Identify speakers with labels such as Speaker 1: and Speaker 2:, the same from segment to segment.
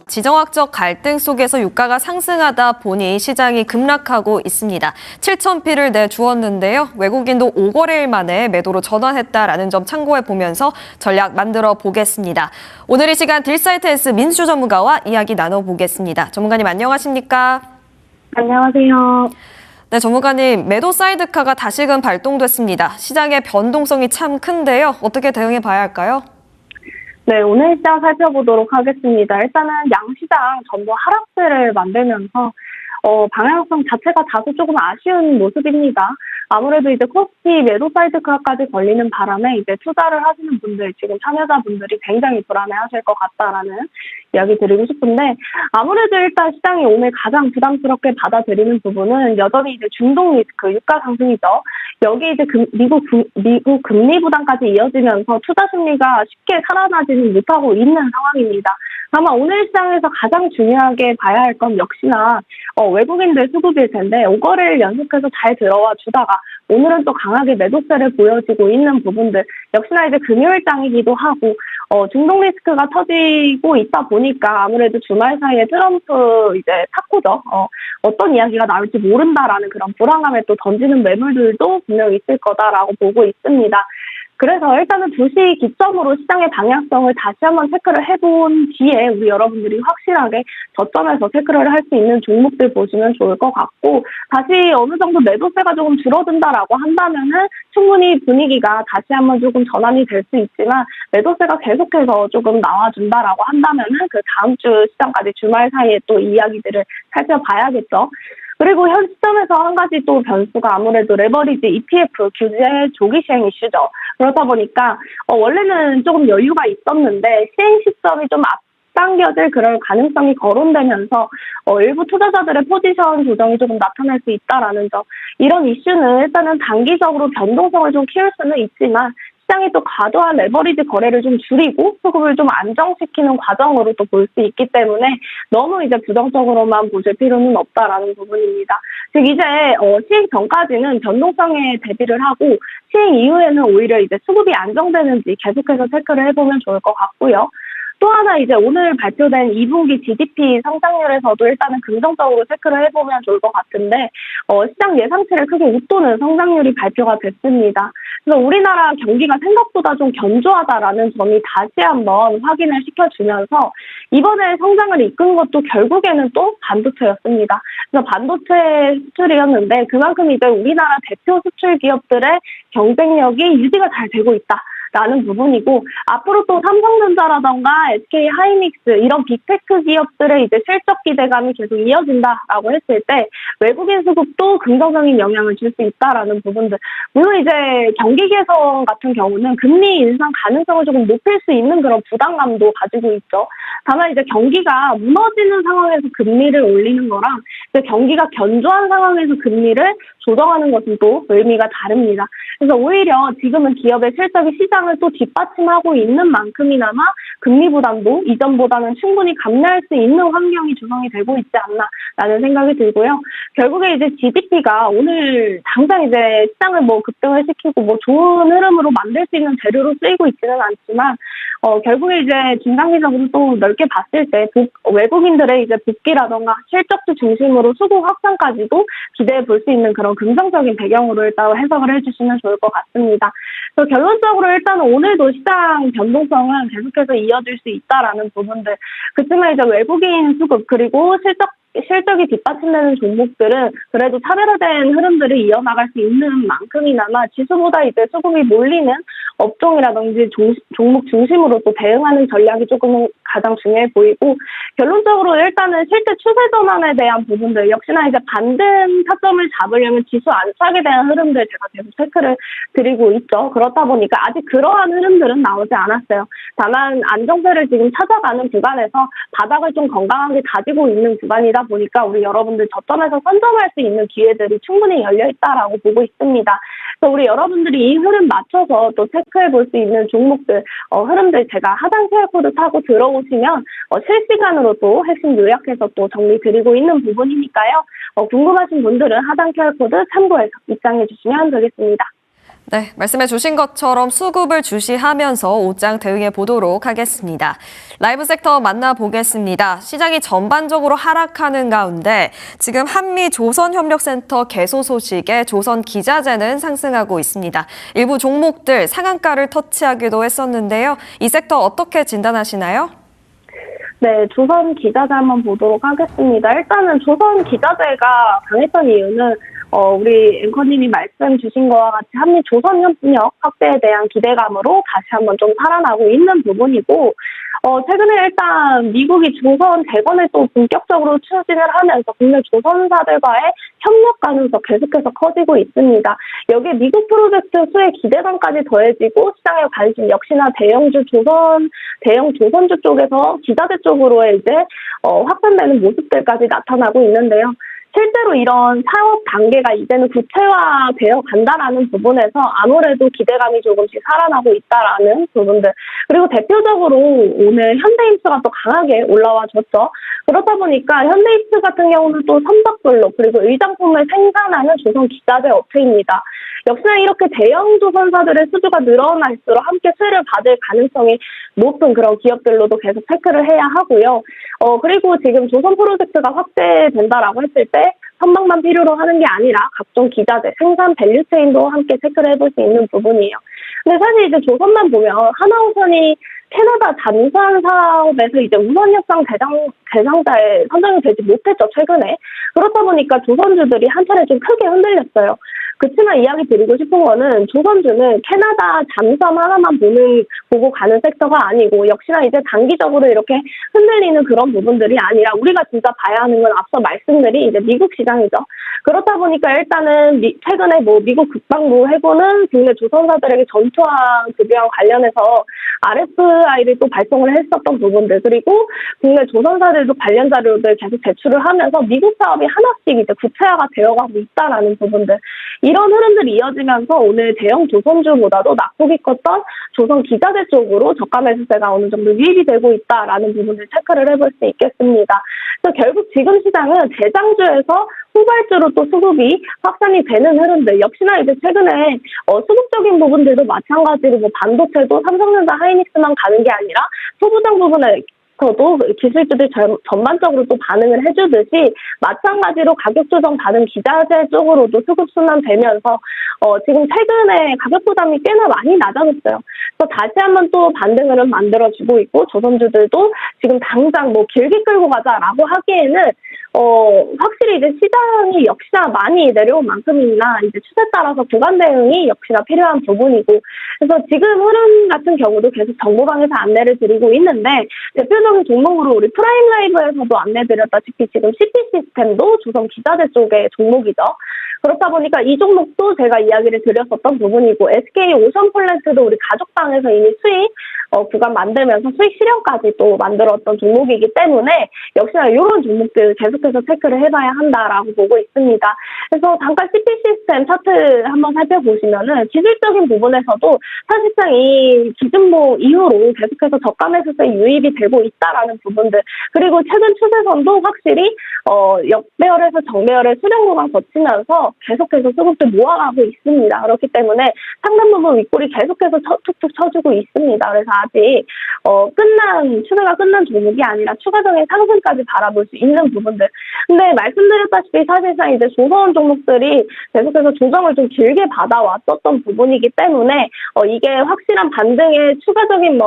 Speaker 1: 지정학적 갈등 속에서 유가가 상승하다 보니 시장이 급락하고 있습니다. 7,000피를 내주었는데요. 외국인도 5거래일 만에 매도로 전환했다라는 점 참고해 보면서 전략 만들어 보겠습니다. 오늘 이 시간 딜사이트S 민수 전문가와 이야기 나눠보겠습니다. 전문가님 안녕하십니까?
Speaker 2: 안녕하세요.
Speaker 1: 네, 전문가님, 매도 사이드카가 다시금 발동됐습니다. 시장의 변동성이 참 큰데요. 어떻게 대응해 봐야 할까요?
Speaker 2: 네, 오늘 시장 살펴보도록 하겠습니다. 일단은 양시장 전부 하락세를 만들면서 방향성 자체가 다소 조금 아쉬운 모습입니다. 아무래도 이제 코스피 매도 사이드카까지 걸리는 바람에 이제 투자를 하시는 분들, 지금 참여자분들이 굉장히 불안해하실 것 같다라는 이야기 드리고 싶은데, 아무래도 일단 시장이 오늘 가장 부담스럽게 받아들이는 부분은 여전히 이제 중동 리스크, 유가 상승이죠. 여기 이제 미국 금리 부담까지 이어지면서 투자 심리가 쉽게 살아나지는 못하고 있는 상황입니다. 아마 오늘 시장에서 가장 중요하게 봐야 할 건 역시나 외국인들 수급일 텐데 5거래일 연속해서 잘 들어와 주다가 오늘은 또 강하게 매도세를 보여지고 있는 부분들, 역시나 이제 금요일장이기도 하고 중동 리스크가 터지고 있다 보니까 아무래도 주말 사이에 트럼프 이제 사코죠. 어떤 이야기가 나올지 모른다라는 그런 불안감에 또 던지는 매물들도 분명히 있을 거다라고 보고 있습니다. 그래서 일단은 2시 기점으로 시장의 방향성을 다시 한번 체크를 해본 뒤에 우리 여러분들이 확실하게 저점에서 체크를 할 수 있는 종목들 보시면 좋을 것 같고, 다시 어느 정도 매도세가 조금 줄어든다라고 한다면은 충분히 분위기가 다시 한번 조금 전환이 될 수 있지만, 매도세가 계속해서 조금 나와준다라고 한다면은 그 다음 주 시장까지 주말 사이에 또 이야기들을 살펴봐야겠죠. 그리고 현 시점에서 한 가지 또 변수가 아무래도 레버리지 ETF 규제 조기 시행 이슈죠. 그렇다 보니까 원래는 조금 여유가 있었는데 시행 시점이 좀 앞당겨질 그럴 가능성이 거론되면서 일부 투자자들의 포지션 조정이 조금 나타날 수 있다라는 점. 이런 이슈는 일단은 단기적으로 변동성을 좀 키울 수는 있지만 시장이 또 과도한 레버리지 거래를 좀 줄이고 수급을 좀 안정시키는 과정으로 또 볼 수 있기 때문에 너무 이제 부정적으로만 보실 필요는 없다라는 부분입니다. 즉 이제 시행 전까지는 변동성에 대비를 하고 시행 이후에는 오히려 이제 수급이 안정되는지 계속해서 체크를 해보면 좋을 것 같고요. 또 하나 이제 오늘 발표된 2분기 GDP 성장률에서도 일단은 긍정적으로 체크를 해보면 좋을 것 같은데 시장 예상치를 크게 웃도는 성장률이 발표가 됐습니다. 그래서 우리나라 경기가 생각보다 좀 견조하다라는 점이 다시 한번 확인을 시켜주면서 이번에 성장을 이끈 것도 결국에는 또 반도체였습니다. 그래서 반도체 수출이었는데 그만큼 이제 우리나라 대표 수출 기업들의 경쟁력이 유지가 잘 되고 있다. 라는 부분이고, 앞으로 또 삼성전자라던가 SK 하이닉스 이런 빅테크 기업들의 이제 실적 기대감이 계속 이어진다라고 했을 때 외국인 수급도 긍정적인 영향을 줄 수 있다라는 부분들. 물론 이제 경기 개선 같은 경우는 금리 인상 가능성을 조금 높일 수 있는 그런 부담감도 가지고 있죠. 다만 이제 경기가 무너지는 상황에서 금리를 올리는 거랑 이제 경기가 견조한 상황에서 금리를 조정하는 것은 또 의미가 다릅니다. 그래서 오히려 지금은 기업의 실적이 시장을 또 뒷받침하고 있는 만큼이나마 금리 부담도 이전보다는 충분히 감내할 수 있는 환경이 조성이 되고 있지 않나라는 생각이 들고요. 결국에 이제 GDP가 오늘 당장 이제 시장을 급등을 시키고 좋은 흐름으로 만들 수 있는 재료로 쓰이고 있지는 않지만 결국에 이제 중장기적으로 또 넓게 봤을 때 외국인들의 이제 복귀라던가 실적도 중심으로 수급 확산까지도 기대해 볼 수 있는 그런 긍정적인 배경으로 일단 해석을 해주시면 좋을 것 같습니다. 그래서 결론적으로 일단 오늘도 시장 변동성은 계속해서 이어질 수 있다라는 부분들. 그렇지만 이제 외국인 수급 그리고 실적이 뒷받침되는 종목들은 그래도 차별화된 흐름들을 이어나갈 수 있는 만큼이나마 지수보다 이제 수급이 몰리는 업종이라든지 종목 중심으로 또 대응하는 전략이 조금 가장 중요해 보이고, 결론적으로 일단은 실제 추세 전환에 대한 부분들, 역시나 이제 반등 타점을 잡으려면 지수 안착에 대한 흐름들 제가 계속 체크를 드리고 있죠. 그렇다 보니까 아직 그러한 흐름들은 나오지 않았어요. 다만 안정세를 지금 찾아가는 구간에서 바닥을 좀 건강하게 다지고 있는 구간이다 보니까 우리 여러분들 저점에서 선점할 수 있는 기회들이 충분히 열려 있다라고 보고 있습니다. 그래서 우리 여러분들이 이 흐름 맞춰서 또 체크해 볼 수 있는 종목들, 흐름들 제가 하단 QR코드 타고 들어오시면 실시간으로 또 핵심 요약해서 또 정리 드리고 있는 부분이니까요. 궁금하신 분들은 하단 QR코드 참고해서 입장해 주시면 되겠습니다.
Speaker 1: 네, 말씀해 주신 것처럼 수급을 주시하면서 옷장 대응해 보도록 하겠습니다. 라이브 섹터 만나보겠습니다. 시장이 전반적으로 하락하는 가운데 지금 한미조선협력센터 개소 소식에 조선기자재는 상승하고 있습니다. 일부 종목들 상한가를 터치하기도 했었는데요. 이 섹터 어떻게 진단하시나요?
Speaker 2: 네, 조선기자재 한번 보도록 하겠습니다. 일단은 조선기자재가 강했던 이유는 우리 앵커님이 말씀 주신 거와 같이 한미 조선협력 확대에 대한 기대감으로 다시 한번 좀 살아나고 있는 부분이고, 최근에 일단 미국이 조선 재건을 또 본격적으로 추진을 하면서 국내 조선사들과의 협력 가능성 계속해서 커지고 있습니다. 여기에 미국 프로젝트 수혜 기대감까지 더해지고 시장의 관심 역시나 대형 조선주 쪽에서 기자재 쪽으로의 이제 확산되는 모습들까지 나타나고 있는데요. 실제로 이런 사업 단계가 이제는 구체화되어 간다라는 부분에서 아무래도 기대감이 조금씩 살아나고 있다라는 부분들. 그리고 대표적으로 오늘 현대입스가 또 강하게 올라와줬죠. 그렇다 보니까 현대입스 같은 경우는 또 선박블록 그리고 의장품을 생산하는 조선 기자재 업체입니다. 역시나 이렇게 대형 조선사들의 수주가 늘어날수록 함께 수혜를 받을 가능성이 높은 그런 기업들로도 계속 체크를 해야 하고요. 그리고 지금 조선 프로젝트가 확대된다라고 했을 때 선박만 필요로 하는 게 아니라 각종 기자재, 생산 밸류체인도 함께 체크를 해볼 수 있는 부분이에요. 근데 사실 이제 조선만 보면 하나우선이 캐나다 잠수함 사업에서 이제 우선협상 대상자에 선정이 되지 못했죠, 최근에. 그렇다 보니까 조선주들이 한 차례 좀 크게 흔들렸어요. 그렇지만 이야기 드리고 싶은 거는 조선주는 캐나다 잠수함 하나만 보고 가는 섹터가 아니고 역시나 이제 단기적으로 이렇게 흔들리는 그런 부분들이 아니라 우리가 진짜 봐야 하는 건 앞서 말씀드린 이제 미국 시장이죠. 그렇다 보니까 일단은 최근에 미국 국방부 해군은 국내 조선사들에게 전투함 급여와 관련해서 RFI를 또 발송을 했었던 부분들 그리고 국내 조선사들도 관련 자료들 계속 제출을 하면서 미국 사업이 하나씩 이제 구체화가 되어가고 있다라는 부분들 이런 흐름들이 이어지면서 오늘 대형 조선주보다도 낙폭이 컸던 조선 기자재 쪽으로 저가 매수세가 어느 정도 유입이 되고 있다라는 부분을 체크를 해볼 수 있겠습니다. 그래서 결국 지금 시장은 대장주에서 후발주로 또 수급이 확산이 되는 흐름들 역시나 이제 최근에 수급적인 부분들도 마찬가지로 반도체도 삼성전자 하이닉스만 가는 게 아니라 소부장 부분에 저도 기술주들 전반적으로 또 반응을 해주듯이 마찬가지로 가격 조정 받은 기자재 쪽으로도 수급 순환되면서 지금 최근에 가격 부담이 꽤나 많이 낮아졌어요. 그래서 다시 한번 또 반등 흐름 만들어주고 있고 조선주들도 지금 당장 길게 끌고 가자라고 하기에는 확실히 이제 시장이 역시나 많이 내려온 만큼이나 이제 추세 따라서 구간 대응이 역시나 필요한 부분이고 그래서 지금 흐름 같은 경우도 계속 정보방에서 안내를 드리고 있는데 대표적인 종목으로 우리 프라임 라이브에서도 안내드렸다시피 지금 CP 시스템도 조선 기자재 쪽의 종목이죠. 그렇다 보니까 이 종목도 제가 이야기를 드렸었던 부분이고 SK 오션플랜트도 우리 가족방에서 이미 수익 구간 만들면서 수익 실현까지 또 만들었던 종목이기 때문에 역시나 이런 종목들 계속해서 체크를 해봐야 한다라고 보고 있습니다. 그래서 단가 CP 시스템 차트 한번 살펴보시면은 기술적인 부분에서도 사실상 이 기준모 이후로 계속해서 저가 매수세 유입이 되고 있다라는 부분들 그리고 최근 추세선도 확실히 역배열에서 정배열의 수렴 구간 거치면서 계속해서 수급들 모아가고 있습니다. 그렇기 때문에 상단 부분 윗골이 계속해서 툭툭 쳐주고 있습니다. 그래서 아직 추세가 끝난 종목이 아니라 추가적인 상승까지 바라볼 수 있는 부분들. 근데 말씀드렸다시피 사실상 이제 조선 종목들이 계속해서 조정을 좀 길게 받아왔었던 부분이기 때문에 이게 확실한 반등에 추가적인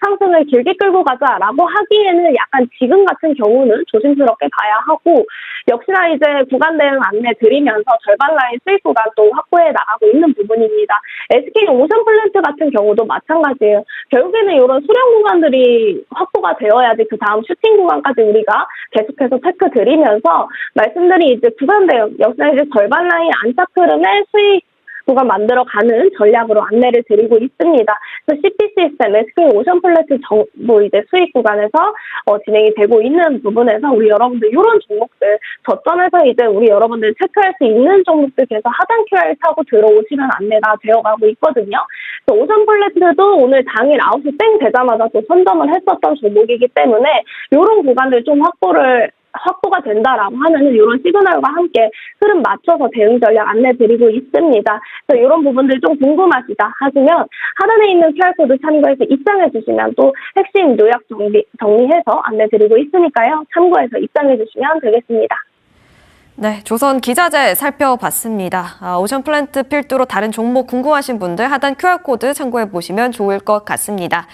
Speaker 2: 상승을 길게 끌고 가자라고 하기에는 약간 지금 같은 경우는 조심스럽게 봐야 하고 역시나 이제 구간 대응 안내 드리면서 절반 라인 수익 구간 또 확보해 나가고 있는 부분입니다. SK 오션플랜트 같은 경우도 마찬가지예요. 결국에는 이런 수렴 구간들이 확보가 되어야지 그 다음 슈팅 구간까지 우리가 계속해서 체크 드리면서 말씀드린 이제 구간 대응 역시나 이제 절반 라인 안착 흐름의 수익 구간 만들어가는 전략으로 안내를 드리고 있습니다. 그래서 CP 시스템, SK 오션플랜트 정도 이제 수익 구간에서 진행이 되고 있는 부분에서 우리 여러분들 이런 종목들 저점에서 이제 우리 여러분들 체크할 수 있는 종목들 계속 하단 QR 타고 들어오시는 안내가 되어가고 있거든요. 그래서 오션플랜트도 오늘 당일 9시 땡 되자마자 또 선점을 했었던 종목이기 때문에 이런 구간들 좀 확보를 확보가 된다라고 하면은 이런 시그널과 함께 흐름 맞춰서 대응 전략 안내 드리고 있습니다. 그래서 이런 부분들 좀 궁금하시다 하시면 하단에 있는 QR코드 참고해서 입장해 주시면 또 핵심 요약 정리해서 안내 드리고 있으니까요. 참고해서 입장해 주시면 되겠습니다.
Speaker 1: 네, 조선 기자재 살펴봤습니다. 오션 플랜트 필두로 다른 종목 궁금하신 분들 하단 QR코드 참고해 보시면 좋을 것 같습니다.